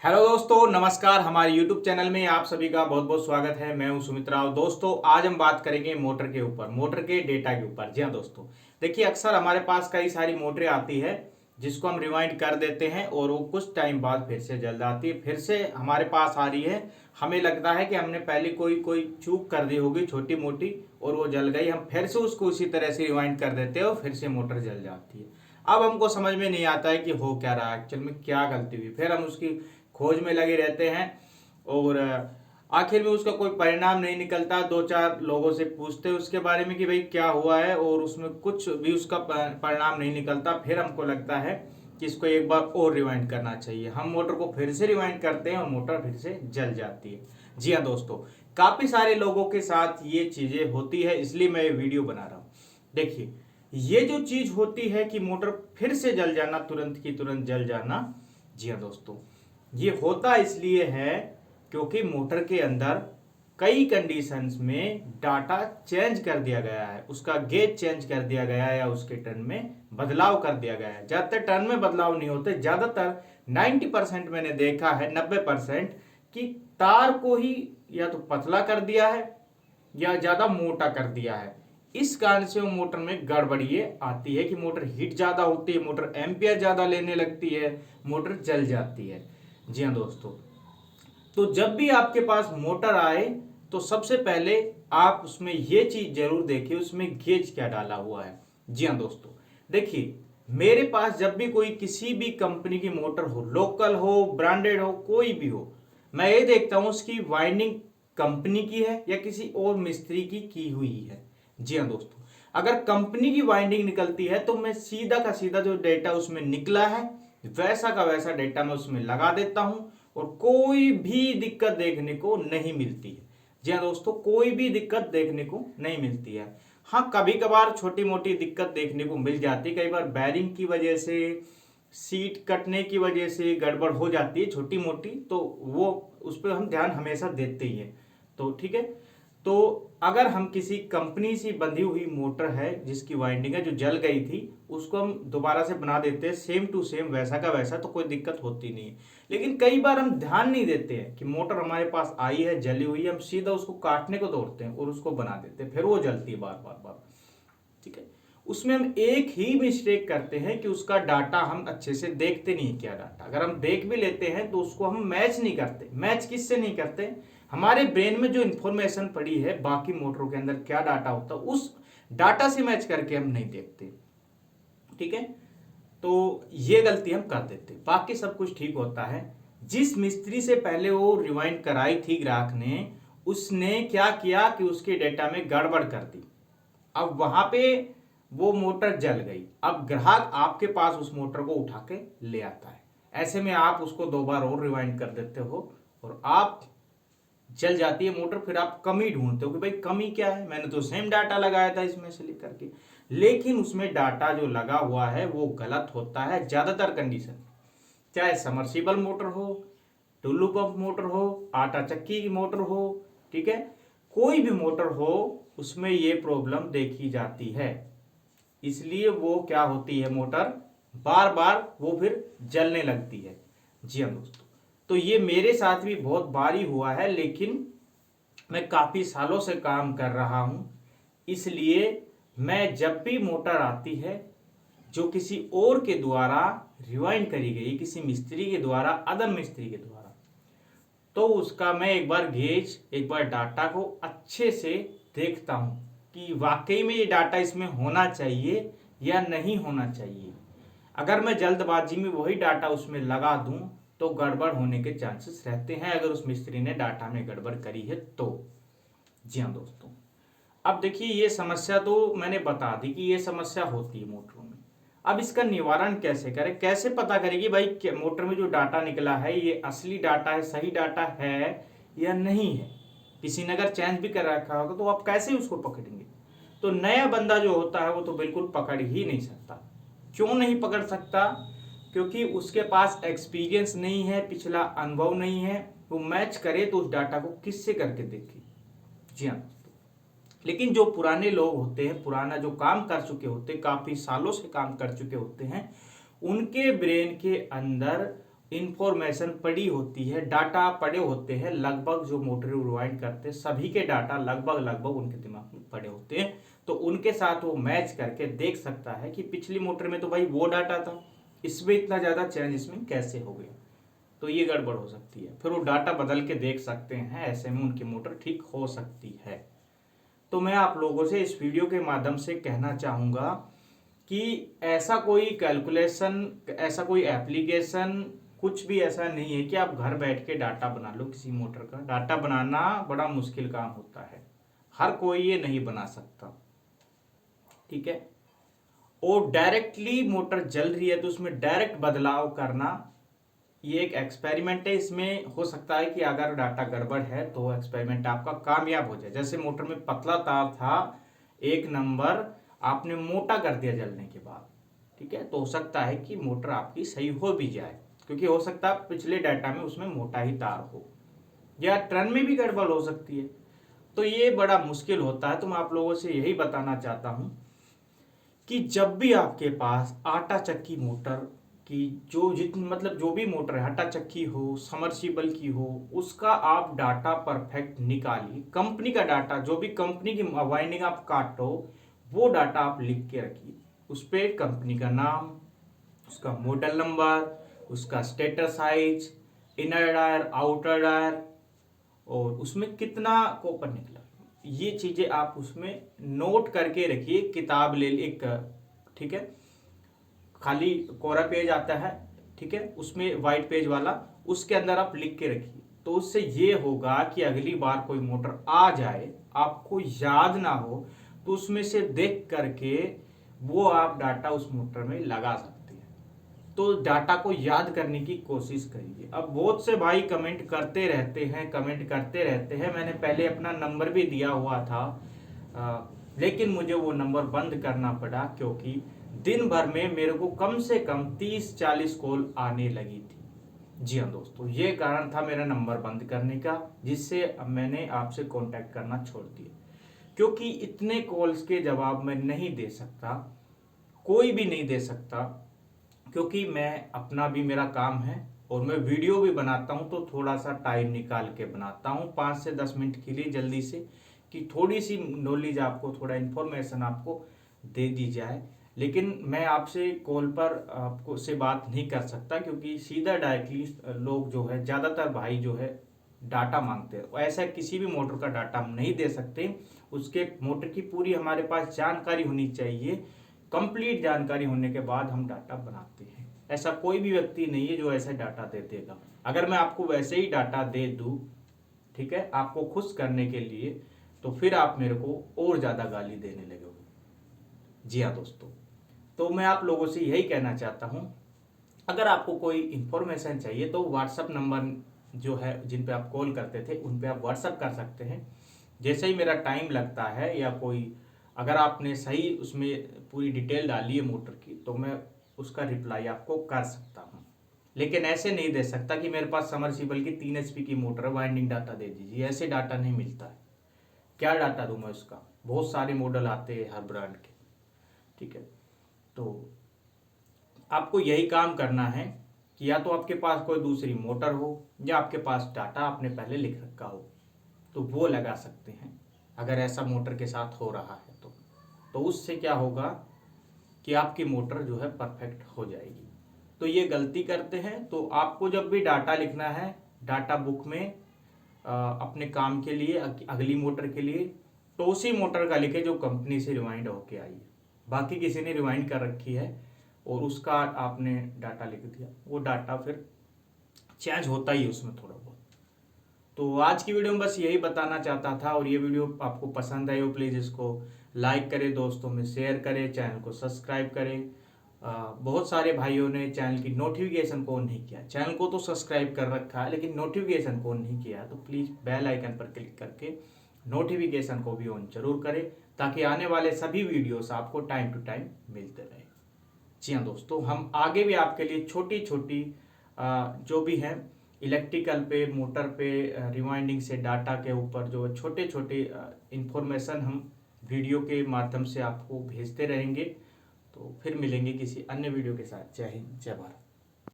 Hello दोस्तों, नमस्कार। हमारे YouTube चैनल में आप सभी का बहुत बहुत स्वागत है। मैं हूं सुमित राव। दोस्तों, आज हम बात करेंगे मोटर के ऊपर, मोटर के डेटा के ऊपर। जी हाँ दोस्तों, देखिए अक्सर हमारे पास कई सारी मोटरें आती है जिसको हम रिवाइंड कर देते हैं और वो कुछ टाइम बाद फिर से जल जाती है, फिर से हमारे पास आ रही है। हमें लगता है कि हमने पहले कोई कोई चूक कर दी होगी छोटी मोटी और वो जल गई। हम फिर से उसको उसी तरह से रिवाइंड कर देते हैं और फिर से मोटर जल जाती है। अब हमको समझ में नहीं आता है कि हो क्या रहा है, एक्चुअल में क्या गलती हुई। फिर हम उसकी खोज में लगे रहते हैं और आखिर में उसका कोई परिणाम नहीं निकलता। दो चार लोगों से पूछते हैं उसके बारे में कि भाई क्या हुआ है, और उसमें कुछ भी उसका परिणाम नहीं निकलता। फिर हमको लगता है कि इसको एक बार और रिवाइंड करना चाहिए। हम मोटर को फिर से रिवाइंड करते हैं और मोटर फिर से जल जाती है। जी हाँ दोस्तों, काफ़ी सारे लोगों के साथ ये चीज़ें होती है, इसलिए मैं ये वीडियो बना रहा हूँ। देखिए, ये जो चीज़ होती है कि मोटर फिर से जल जाना, तुरंत की तुरंत जल जाना, जी हाँ दोस्तों, ये होता इसलिए है क्योंकि मोटर के अंदर कई कंडीशंस में डाटा चेंज कर दिया गया है, उसका गेज चेंज कर दिया गया है या उसके टर्न में बदलाव कर दिया गया है। ज़्यादातर टर्न में बदलाव नहीं होते, ज़्यादातर 90% मैंने देखा है, 90% कि तार को ही या तो पतला कर दिया है या ज़्यादा मोटा कर दिया है। इस कारण से वो मोटर में गड़बड़ी ये आती है कि मोटर हीट ज़्यादा होती है, मोटर एम्पियर ज़्यादा लेने लगती है, मोटर जल जाती है। जी हाँ दोस्तों, तो जब भी आपके पास मोटर आए तो सबसे पहले आप उसमें ये चीज जरूर देखिए, उसमें गेज क्या डाला हुआ है। जी हाँ दोस्तों, देखिए मेरे पास जब भी कोई किसी भी कंपनी की मोटर हो, लोकल हो, ब्रांडेड हो, कोई भी हो, मैं ये देखता हूँ उसकी वाइंडिंग कंपनी की है या किसी और मिस्त्री की हुई है। जी हाँ दोस्तों, अगर कंपनी की वाइंडिंग निकलती है तो मैं सीधा का सीधा जो डेटा उसमें निकला है वैसा का वैसा डेटा मैं उसमें लगा देता हूं और कोई भी दिक्कत देखने को नहीं मिलती है। जी हाँ दोस्तों, कोई भी दिक्कत देखने को नहीं मिलती है। हाँ, कभी कभार छोटी मोटी दिक्कत देखने को मिल जाती है, कई बार बैरिंग की वजह से, सीट कटने की वजह से गड़बड़ हो जाती है छोटी मोटी, तो वो उस पर हम ध्यान हमेशा देते ही हैं। तो ठीक है, तो अगर हम किसी कंपनी से बंधी हुई मोटर है जिसकी वाइंडिंग है जो जल गई थी, उसको हम दोबारा से बना देते हैं सेम टू सेम वैसा का वैसा, तो कोई दिक्कत होती नहीं है। लेकिन कई बार हम ध्यान नहीं देते हैं कि मोटर हमारे पास आई है, जली हुई है, हम सीधा उसको काटने को दौड़ते हैं और उसको बना देते हैं, फिर वो जलती है बार बार बार। ठीक है, उसमें हम एक ही मिस्टेक करते हैं कि उसका डाटा हम अच्छे से देखते नहीं। क्या डाटा अगर हम देख भी लेते हैं तो उसको हम मैच नहीं करते। मैच किससे नहीं करते? हमारे ब्रेन में जो इंफॉर्मेशन पड़ी है बाकी मोटरों के अंदर क्या डाटा होता है, उस डाटा से मैच करके हम नहीं देखते। ठीक है, तो ये गलती हम कर देते, बाकी सब कुछ ठीक होता है। जिस मिस्त्री से पहले वो रिवाइंड कराई थी ग्राहक ने, उसने क्या किया कि उसके डेटा में गड़बड़ कर दी। अब वहां पे वो मोटर जल गई। अब ग्राहक आपके पास उस मोटर को उठा के ले आता है, ऐसे में आप उसको दो बार और रिवाइंड कर देते हो और आप जल जाती है मोटर। फिर आप कमी ढूंढते हो कि भाई कमी क्या है, मैंने तो सेम डाटा लगाया था इसमें से लेकर के, लेकिन उसमें डाटा जो लगा हुआ है वो गलत होता है ज्यादातर कंडीशन। चाहे समर्सिबल मोटर हो, टुल्लू पंप मोटर हो, आटा चक्की की मोटर हो, ठीक है, कोई भी मोटर हो, उसमें ये प्रॉब्लम देखी जाती है। इसलिए वो क्या होती है, मोटर बार बार वो फिर जलने लगती है। जी हाँ दोस्तों, तो ये मेरे साथ भी बहुत बार ही हुआ है, लेकिन मैं काफ़ी सालों से काम कर रहा हूँ, इसलिए मैं जब भी मोटर आती है जो किसी और के द्वारा रिवाइंड करी गई, किसी मिस्त्री के द्वारा, अदर मिस्त्री के द्वारा, तो उसका मैं एक बार गेज, एक बार डाटा को अच्छे से देखता हूँ कि वाकई में ये डाटा इसमें होना चाहिए या नहीं होना चाहिए। अगर मैं जल्दबाजी में वही डाटा उसमें लगा दूं तो गड़बड़ होने के चांसेस रहते हैं, अगर उस मिस्त्री ने डाटा में गड़बड़ करी है तो। जी हाँ दोस्तों, अब देखिए ये समस्या तो मैंने बता दी कि ये समस्या होती है मोटरों में। अब इसका निवारण कैसे करें, कैसे पता करें कि भाई मोटर में जो डाटा निकला है ये असली डाटा है, सही डाटा है या नहीं है। किसी ने अगर चेंज भी कर रखा होगा तो आप कैसे उसको पकड़ेंगे? तो नया बंदा जो होता है वो तो बिल्कुल पकड़ ही नहीं सकता। क्यों नहीं पकड़ सकता? क्योंकि उसके पास एक्सपीरियंस नहीं है, पिछला अनुभव नहीं है। वो मैच करे तो उस डाटा को किससे करके देखे। जी हाँ, लेकिन जो पुराने लोग होते हैं, पुराना जो काम कर चुके होते हैं, काफ़ी सालों से काम कर चुके होते हैं, उनके ब्रेन के अंदर इंफॉर्मेशन पड़ी होती है, डाटा पड़े होते हैं, लगभग जो मोटर रिवाइंड करते हैं सभी के डाटा लगभग उनके दिमाग में पड़े होते हैं। तो उनके साथ वो मैच करके देख सकता है कि पिछली मोटर में तो भाई वो डाटा था, इसमें इतना ज़्यादा चेंज इसमें कैसे हो गया, तो ये गड़बड़ हो सकती है। फिर वो डाटा बदल के देख सकते हैं, ऐसे में उनकी मोटर ठीक हो सकती है। तो मैं आप लोगों से इस वीडियो के माध्यम से कहना चाहूँगा कि ऐसा कोई कैलकुलेशन, ऐसा कोई एप्लीकेशन, कुछ भी ऐसा नहीं है कि आप घर बैठ के डाटा बना लो। किसी मोटर का डाटा बनाना बड़ा मुश्किल काम होता है, हर कोई ये नहीं बना सकता, ठीक है। और डायरेक्टली मोटर जल रही है तो उसमें डायरेक्ट बदलाव करना ये एक एक्सपेरिमेंट है। इसमें हो सकता है कि अगर डाटा गड़बड़ है तो एक्सपेरिमेंट आपका कामयाब हो जाए। जैसे मोटर में पतला तार था 1 नंबर, आपने मोटा कर दिया जलने के बाद, ठीक है, तो हो सकता है कि मोटर आपकी सही हो भी जाए, क्योंकि हो सकता है पिछले डाटा में उसमें मोटा ही तार हो, या टर्न में भी गड़बड़ हो सकती है। तो ये बड़ा मुश्किल होता है। तो मैं आप लोगों से यही बताना चाहता हूं कि जब भी आपके पास आटा चक्की मोटर की जो जितनी मतलब जो भी मोटर है, आटा चक्की हो, समरसीबल की हो, उसका आप डाटा परफेक्ट निकालिए। कंपनी का डाटा, जो भी कंपनी की वाइंडिंग आप काटो, वो डाटा आप लिख के रखिए। उस पर कंपनी का नाम, उसका मॉडल नंबर, उसका stator size, inner dia, outer dia, और उसमें कितना कॉपर निकला, ये चीजें आप उसमें नोट करके रखिए। किताब ले एक, ठीक है, खाली कोरा पेज आता है, ठीक है, उसमें वाइट पेज वाला, उसके अंदर आप लिख के रखिए। तो उससे ये होगा कि अगली बार कोई मोटर आ जाए, आपको याद ना हो, तो उसमें से देख करके वो आप डाटा उस मोटर में लगा सकते हैं। तो डाटा को याद करने की कोशिश करिए। अब बहुत से भाई कमेंट करते रहते हैं। मैंने पहले अपना नंबर भी दिया हुआ था, लेकिन मुझे वो नंबर बंद करना पड़ा, क्योंकि दिन भर में मेरे को कम से कम 30-40 कॉल आने लगी थी। जी हाँ दोस्तों, ये कारण था मेरा नंबर बंद करने का, जिससे अब मैंने आपसे कांटेक्ट करना छोड़ दिया, क्योंकि इतने कॉल्स के जवाब मैं नहीं दे सकता, कोई भी नहीं दे सकता, क्योंकि मैं अपना भी मेरा काम है और मैं वीडियो भी बनाता हूं, तो थोड़ा सा टाइम निकाल के बनाता हूं 5 से 10 मिनट के लिए, जल्दी से, कि थोड़ी सी नॉलेज आपको, थोड़ा इन्फॉर्मेशन आपको दे दी जाए। लेकिन मैं आपसे कॉल पर आपको से बात नहीं कर सकता, क्योंकि सीधा डायरेक्टली लोग जो है, ज़्यादातर भाई जो है डाटा मांगते हैं। ऐसा किसी भी मोटर का डाटा हम नहीं दे सकते, उसके मोटर की पूरी हमारे पास जानकारी होनी चाहिए। कंप्लीट जानकारी होने के बाद हम डाटा बनाते हैं। ऐसा कोई भी व्यक्ति नहीं है जो ऐसा डाटा दे देगा। अगर मैं आपको वैसे ही डाटा दे दूं, ठीक है, आपको खुश करने के लिए, तो फिर आप मेरे को और ज़्यादा गाली देने लगोगे। जी हाँ दोस्तों, तो मैं आप लोगों से यही कहना चाहता हूँ, अगर आपको कोई इंफॉर्मेशन चाहिए तो व्हाट्सअप नंबर जो है, जिन पे आप कॉल करते थे, उन पे आप व्हाट्सअप कर सकते हैं। जैसे ही मेरा टाइम लगता है, या कोई अगर आपने सही उसमें पूरी डिटेल डाली है मोटर की, तो मैं उसका रिप्लाई आपको कर सकता हूँ। लेकिन ऐसे नहीं दे सकता कि मेरे पास समरसीबल की 3 HP की मोटर है, वाइंडिंग डाटा दे दीजिए, ऐसे डाटा नहीं मिलता है। क्या डाटा दूँ मैं उसका, बहुत सारे मॉडल आते हैं हर ब्रांड के, ठीक है। तो आपको यही काम करना है कि या तो आपके पास कोई दूसरी मोटर हो, या आपके पास डाटा आपने पहले लिख रखा हो, तो वो लगा सकते हैं। अगर ऐसा मोटर के साथ हो रहा है तो उससे क्या होगा कि आपकी मोटर जो है परफेक्ट हो जाएगी। तो ये गलती करते हैं। तो आपको जब भी डाटा लिखना है, डाटा बुक में अपने काम के लिए, अगली मोटर के लिए, तो उसी मोटर का लिखे जो कंपनी से रिवाइंड होके आई है। बाकी किसी ने रिवाइंड कर रखी है और उसका आपने डाटा लिख दिया, वो डाटा फिर चेंज होता ही है उसमें थोड़ा बहुत। तो आज की वीडियो में बस यही बताना चाहता था, और ये वीडियो आपको पसंद आई हो प्लीज़ इसको लाइक करें, दोस्तों में शेयर करें, चैनल को सब्सक्राइब करें। बहुत सारे भाइयों ने चैनल की नोटिफिकेशन को ऑन नहीं किया, चैनल को तो सब्सक्राइब कर रखा है लेकिन नोटिफिकेशन को ऑन नहीं किया, तो प्लीज़ बेल आइकन पर क्लिक करके नोटिफिकेशन को भी ऑन जरूर करें, ताकि आने वाले सभी वीडियोस आपको टाइम टू टाइम मिलते रहे। जी हाँ दोस्तों, हम आगे भी आपके लिए छोटी छोटी जो भी है इलेक्ट्रिकल पे, मोटर पे, रिवाइंडिंग से डाटा के ऊपर जो छोटे छोटे इंफॉर्मेशन हम वीडियो के माध्यम से आपको भेजते रहेंगे। तो फिर मिलेंगे किसी अन्य वीडियो के साथ। जय हिंद, जय भारत।